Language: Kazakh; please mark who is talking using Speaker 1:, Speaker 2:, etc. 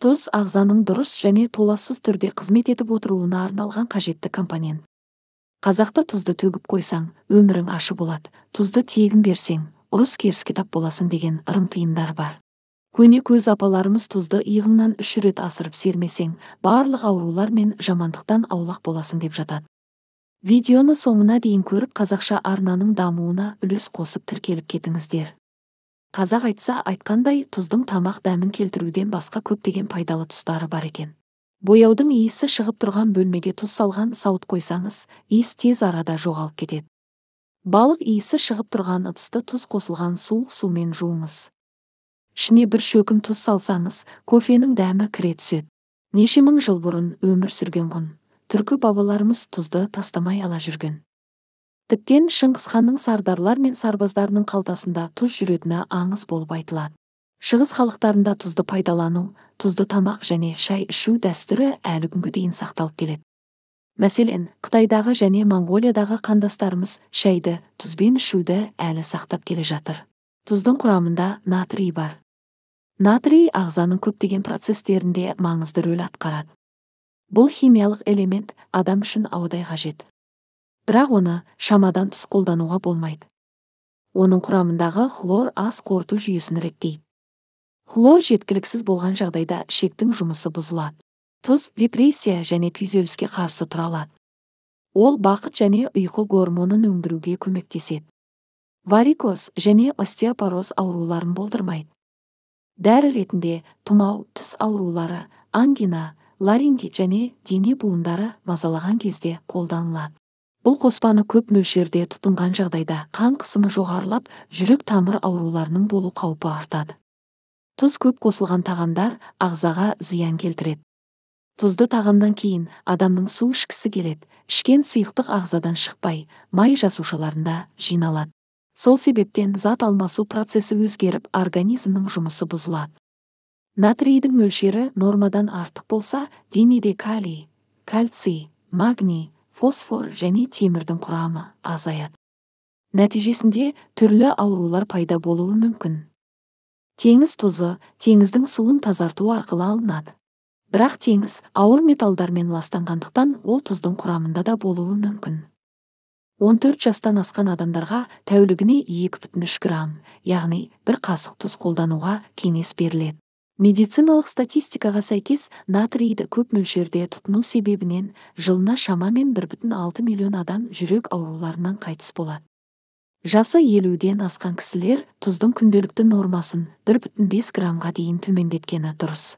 Speaker 1: Тұз ағзаның дұрыс және толассыз түрде қызмет етіп отыруына арналған қажетті компонент. Қазақта тұзды төгіп қойсаң, өмірің ашы болады, тұзды тегін берсең, ұрыс-керіске тап боласың деген ырым тыйымдар бар. Көне көз апаларымыз тұзды иығыңнан 3 рет асырып сермесең, барлық аурулар мен жамандықтан аулақ боласың деп жатады. Видеоны соңына дейін көріп, қазақша арнаның дамуына үлес қосып тіркеліп кетіңіздер. Қазақ айтса айтқандай, тұздың тамақ дәмін келтіруден басқа көптеген пайдалы тұстары бар екен. Бояудың иісі шығып тұрған бөлмеге тұз салған сауыт қойсаңыз, иіс тез арада жоғалып кетеді. Балық иісі шығып тұрған ыдысты тұз қосылған суық сумен жуыңыз. Ішіне бір шөкім тұз салсаңыз, кофенің дәмі кіре түседі. Неше мың жыл бұрын өмір сүрген ғұн, түркі бабаларымыз тұзды тастамай ала жүрген. Тіптен Шыңғысханның сардарлар мен сарбаздарының қалтасында тұз жүретіні аңыз болып айтылады. Шығыс халықтарында тұзды пайдалану, тұзды тамақ және шай ішу дәстүрі әлі күнге дейін сақталып келеді. Мәселен, Қытайдағы және Моңғолиядағы қандастарымыз шайды тұзбен ішуді әлі сақтап келе жатыр. Тұздың құрамында натрий бар. Натрий ағзаның көптеген процестерінде маңызды рөл атқарады. Бұл химиялық элемент адам үшін ауадай қажет. Бірақ оны шамадан тыс қолдануға болмайды. Оның құрамындағы хлор ас қорыту жүйесін реттейді. Хлор жеткіліксіз болған жағдайда ішектің жұмысы бұзылады. Тұз депрессия және күйзеліске қарсы тұра алады. Ол бақыт және ұйқы гормонын өндіруге көмектеседі. Варикоз және остеопороз ауруларын болдырмайды. Дәрі ретінде тұмау, тіс аурулары, ангина, ларингит және дене буындары мазалаған кезде қолданылады. Бұл қоспаны көп мөлшерде тұтынған жағдайда қан қысымы жоғарылап, жүрек тамыр ауруларының болу қаупі артады. Тұз көп қосылған тағамдар ағзаға зиян келтіреді. Тұзды тағамдан кейін адамның су ішкісі келеді. Ішкен сұйықтық ағзадан шықпай, май жасушаларында жиналады. Сол себептен зат алмасу процесі өзгеріп, организмнің жұмысы бұзылады. Натрийдің мөлшері нормадан артық болса, денеде калий, кальций, магний, фосфор және темірдің құрамы азаяды. Нәтижесінде түрлі аурулар пайда болуы мүмкін. Теңіз тұзы теңіздің суын тазарту арқылы алынады. Бірақ теңіз ауыр металдармен ластанғандықтан ол тұздың құрамында да болуы мүмкін. 14 жастан асқан адамдарға тәулігіне 2,3 грамм, яғни бір қасық тұз қолдануға кеңес беріледі. Медициналық статистикаға сәйкес, натрийді көп мөлшерде тұтыну себебінен жылына шамамен 1,6 миллион адам жүрек ауруларынан қайтыс болады. Жасы 50-ден асқан кісілер тұздың күнделікті нормасын 1,5 граммға дейін төмендеткені дұрыс.